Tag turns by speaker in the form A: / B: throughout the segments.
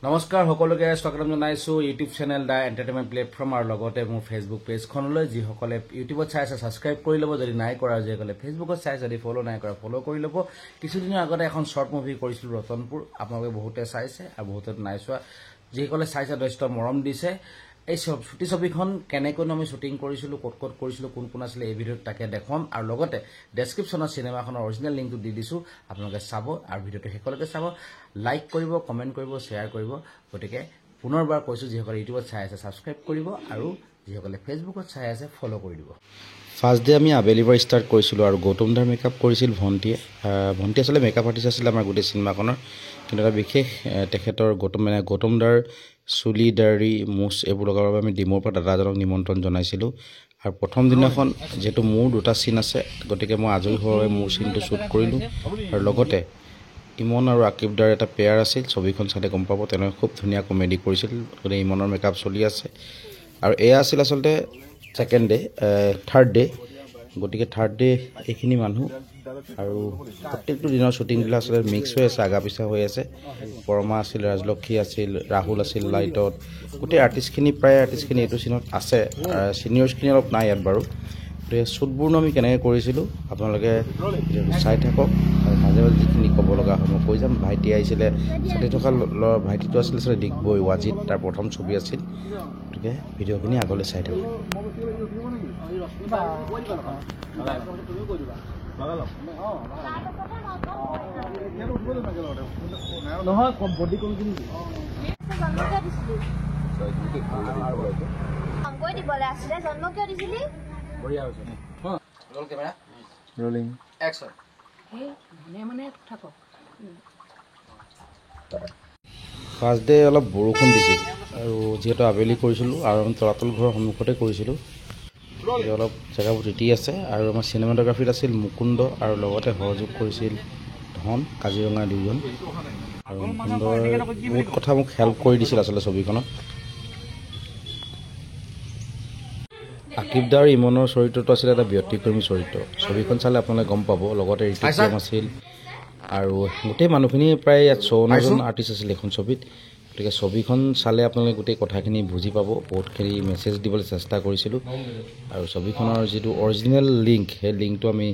A: নমস্কাৰ সকলোকে স্বাগতম জনাইছো ইউটিউব চেনেল দা এন্টাৰটেইনমেন্ট প্লেটফৰ্ম আৰু লগতে মোৰ ফেচবুক পেজখনলৈ যিসকলে ইউটিউবত চাই আছে সাবস্ক্ৰাইব কৰি ল'ব যদি নাই কৰা যিসকলে ফেচবুকত চাই যদি ফলো নাই কৰা ফলো কৰি ল'ব কিছুদিনৰ আগতে এখন শৰ্ট মুভি কৰিছিল ৰতনপুৰ আপোনালোকে বহুতে চাইছে আৰু বহুতে নাই চোৱা যিসকলে চাইছে যথেষ্ট মৰম দিছে এই ছবিখন কেনেকৈ আমি শুটিং কৰিছিলো ক'ত কৰিছিলো কোন কোন আছিল এই ভিডিঅ'ত তাকে দেখুৱাম আৰু লগতে ডেসক্ৰিপচনত সিনেমাখনৰ অৰিজিনেল লিংকটো দি দিছো আপোনালোকে চাব আৰু ভিডিঅ'টো শেষলৈকে চাব লাইক কৰিব কমেন্ট কৰিব শেয়াৰ কৰিব গতিকে পুনৰবাৰ কৈছো যিসকলে ইউটিউবত চাই আছে সাবস্ক্ৰাইব কৰিব আৰু যিসকলে ফেচবুকত চাই আছে ফলো কৰি দিব ফাৰ্ষ্ট ডে আমি আবেলিবাৰ ষ্টাৰ্ট কৰিছিলো আৰু গৌতম দাৰ মেকআপ কৰিছিল ভন্টি আসলে মেকআপ আৰ্টিষ্ট আছিল আমাৰ গোটেই সিনেমাখনৰ কিন্তু এটা বিশেষ তেখেতৰ গৌতম দাৰ চুলি দাড়ি মুছ এইবোৰ লগাৰ বাবে আমি ডিমৰ পৰা দাদাজনক নিমন্ত্ৰণ জনাইছিলোঁ আৰু প্ৰথম দিনাখন যেহেতু মোৰ দুটা সিন আছে গতিকে মই আজৰি হৈ মোৰ সিনটো শ্বুট কৰিলোঁ আৰু লগতে ইমন আৰু আকিব দাৰ এটা পেয়াৰ আছিল ছবিখন চালে গম পাব তেওঁলোকে খুব ধুনীয়া কমেডি কৰিছিল গতিকে ইমনৰ মেকআপ চলি আছে আৰু এয়া আছিল আচলতে ছেকেণ্ড ডে থাৰ্ড ডে গতিকে থাৰ্ড ডে এইখিনি মানুহ আৰু প্ৰত্যেকটো দিনৰ শ্বুটিংবিলাক আচলতে মিক্স হৈ আছে আগা পিছা হৈ আছে পৰমা আছিল ৰাজলক্ষী আছিল ৰাহুল আছিল লাইটত গোটেই আৰ্টিষ্টখিনি প্ৰায় আৰ্টিষ্টখিনি এইটো চিনত আছে চিনিয়ৰ্ছখিনি অলপ নাই ইয়াত বাৰু গতিকে শ্বুটবোৰনো আমি কেনেকৈ কৰিছিলোঁ আপোনালোকে চাই থাকক আৰু মাজে মাজে যিখিনি ক'ব লগা হয় মই কৈ যাম ভাইটি আহিছিলে চাই থকা ভাইটিটো আছিলে আচলতে ডিগবৈ ৱাজিত তাৰ প্ৰথম ছবি আছিল গতিকে ভিডিঅ'খিনি আগলৈ চাই থাকক নহয় বডি কৰি দিবি
B: দিবলৈ আছিলে জন্ম কিয় দিছিলি
A: বঢ়িয়া হৈছে ৰ'ল কেমেৰা ৰলিং একশ্যন
B: মানে থাকক
A: ফাৰ্ষ্ট ডে অলপ বৰষুণ দিছিল আৰু যিহেতু আবেলি কৰিছিলোঁ আৰু আমি তলাতল ঘৰৰ সন্মুখতে কৰিছিলোঁ অলপ জেগাবোৰ তিতি আছে আৰু আমাৰ চিনেমাটোগ্ৰাফীত আছিল মুকুন্দ আৰু লগতে সহযোগ কৰিছিল ধন কাজিৰঙা দুজন আৰু মুকুন্দৰ বহুত কথা মোক হেল্প কৰি দিছিল আচলতে ছবিখনত আকিব দাৰ ইমনৰ চৰিত্ৰটো আছিল এটা ব্যতিক্ৰমী চৰিত্ৰ ছবিখন চালে আপোনালোকে গম পাব লগতে ঋতিক আছিল আৰু গোটেই মানুহখিনি প্ৰায় 54জন আৰ্টিষ্ট আছিল এখন ছবিত গতিকে ছবিখন চালে আপোনালোকে গোটেই কথাখিনি বুজি পাব বহুতখিনি মেছেজ দিবলৈ চেষ্টা কৰিছিলোঁ আৰু ছবিখনৰ যিটো অৰিজিনেল লিংক সেই লিংকটো আমি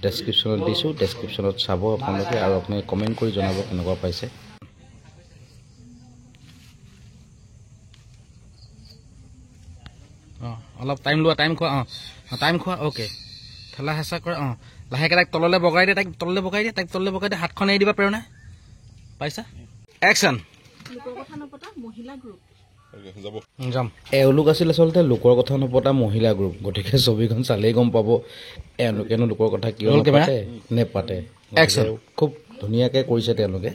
A: ডেছক্ৰিপশ্যনত দিছোঁ ডেছক্ৰিপশ্যনত চাব আপোনালোকে আৰু আপোনালোকে কমেণ্ট কৰি জনাব কেনেকুৱা পাইছে অলপ টাইম লোৱা টাইম খোৱা অ'কে ঠেলা হেঁচা কৰা লাহেকৈ তাইক তললৈ বগাই দিয়ে তাইক তললৈ বগাই দিয়ে হাতখন এৰি দিবা প্ৰেৰণা পাইছা একশ্যন যাম এওঁলোক আছিল আচলতে লোকৰ কথা নপতা মহিলা গ্ৰুপ গতিকে ছবিখন চালেই গম পাব এওঁলোকেনো লোকৰ কথা কিয় নেপাতে একশ্যন খুব ধুনীয়াকৈ কৰিছে তেওঁলোকে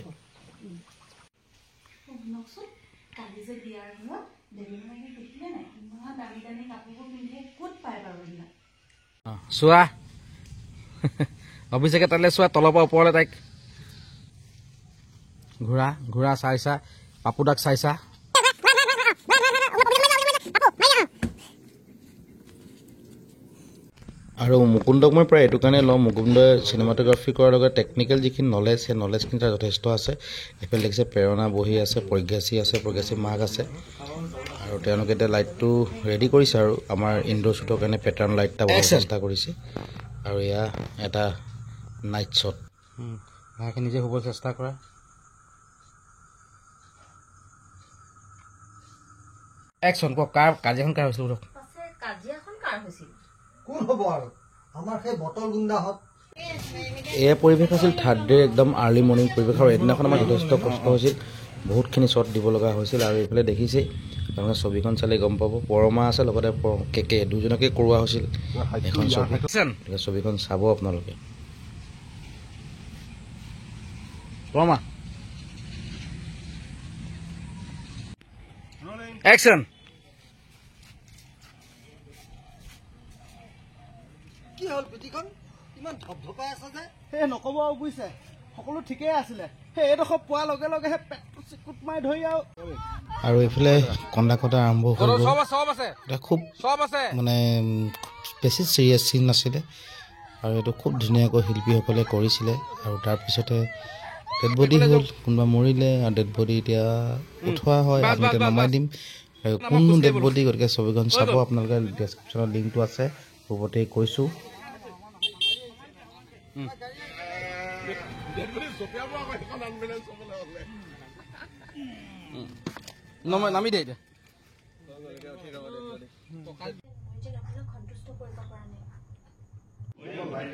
A: চোৱা অভিষেকে তালৈ চোৱা তলৰ পৰা ওপৰলৈ তাইক ঘূৰা চাইছা পাপুদাক চাইছা আৰু মুকুন্দক মই প্ৰায় এইটো কাৰণে লওঁ মুকুন্দই চিনেমাটোগ্ৰাফী কৰাৰ লগত টেকনিকেল যিখিনি নলেজ সেই নলেজখিনি তাৰ যথেষ্ট আছে এইফালে দেখিছে প্ৰেৰণা বহি আছে প্ৰজ্ঞাশ্ৰী মাক আছে আৰু তেওঁলোকে এতিয়া লাইটটো ৰেডি কৰিছে আৰু আমাৰ ইনডোৰ শ্বুটৰ কাৰণে পেটাৰ্ণ লাইট এটা বনাব চেষ্টা কৰিছে আৰু এয়া এটা নাইট শ্বট মাকে নিজে শুবলৈ চেষ্টা কৰা একশ্যন কওক কাজিয়াখন কাৰ হৈছিল কোন হ'ব আৰু আমাৰ সেই বটল গুণ্ডাহঁত এয়া পৰিৱেশ আছিল থাৰ্ড ডে একদম আৰ্লি মৰ্ণিং পৰিৱেশ আৰু এদিনাখন আমাৰ যথেষ্ট কষ্ট হৈছিল বহুতখিনি শ্বট দিব লগা হৈছিল আৰু এইফালে দেখিছেই আপোনালোকে ছবিখন চালে গম পাব পৰমা আছে লগতে কেকে দুজনকে কৰোৱা হৈছিল এখন ছবিখন চাব আপোনালোকে পৰমা একশ্যন কি হ'ল পিটিখন ইমান ধপধপাই আছে যে সেই নক'ব আৰু বুজিছে সকলো ঠিকেই আছিলে সেই এইডোখৰ পোৱাৰ লগে লগে সেই পেটটো চিকুট মাৰি ধৰি আৰু এইফালে কন্দা কটা আৰম্ভ হৈ গ'ল খুব মানে বেছি চিৰিয়াছ চিন নাছিলে আৰু এইটো খুব ধুনীয়াকৈ শিল্পীসকলে কৰিছিলে আৰু তাৰপিছতে ডেড বডি হ'ল কোনোবা মৰিলে আৰু ডেড বডি এতিয়া উঠোৱা হয় আমি এতিয়া নমাই দিম কোনটো ডেড বডি গতিকে ছবিখন চাব আপোনালোকে ডেছক্ৰিপশ্যনত লিংকটো আছে পূৰ্বতে কৈছোঁ নামি দে এতিয়া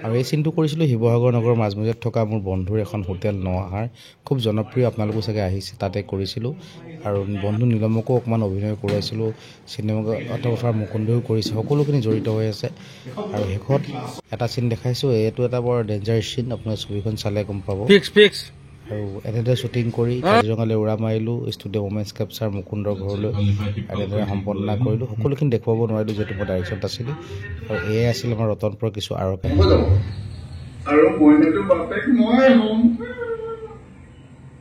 A: আৰু এই চিনটো কৰিছিলোঁ শিৱসাগৰ নগৰৰ মাজমজিয়াত থকা মোৰ বন্ধুৰ এখন হোটেল নহাৰ খুব জনপ্ৰিয় আপোনালোকো চাগে আহিছে তাতে কৰিছিলোঁ আৰু বন্ধু নীলমকো অকণমান অভিনয় কৰোৱাইছিলোঁ চিনেমাটোগ্ৰাফাৰ মুকুন্দও কৰিছে সকলোখিনি জড়িত হৈ আছে আৰু শেষত এটা চিন দেখাইছোঁ এইটো এটা বৰ ডেঞ্জাৰাছ চিন আপোনাৰ ছবিখন চালে গম পাব আৰু এনেদৰে শ্বুটিং কৰি কাজিৰঙালৈ উৰা মাৰিলোঁ ষ্টুডিঅ' মোমেণ্টছ কেপচাৰ মুকুন্দৰ ঘৰলৈ এনেদৰে সম্পন্ন কৰিলোঁ সকলোখিনি দেখুৱাব নোৱাৰিলোঁ যিহেতু মই ডাইৰেকশ্যনত আছিলোঁ আৰু এয়াই আছিল আমাৰ ৰতনপুৰৰ কিছু আৰক্ষী
C: আৰু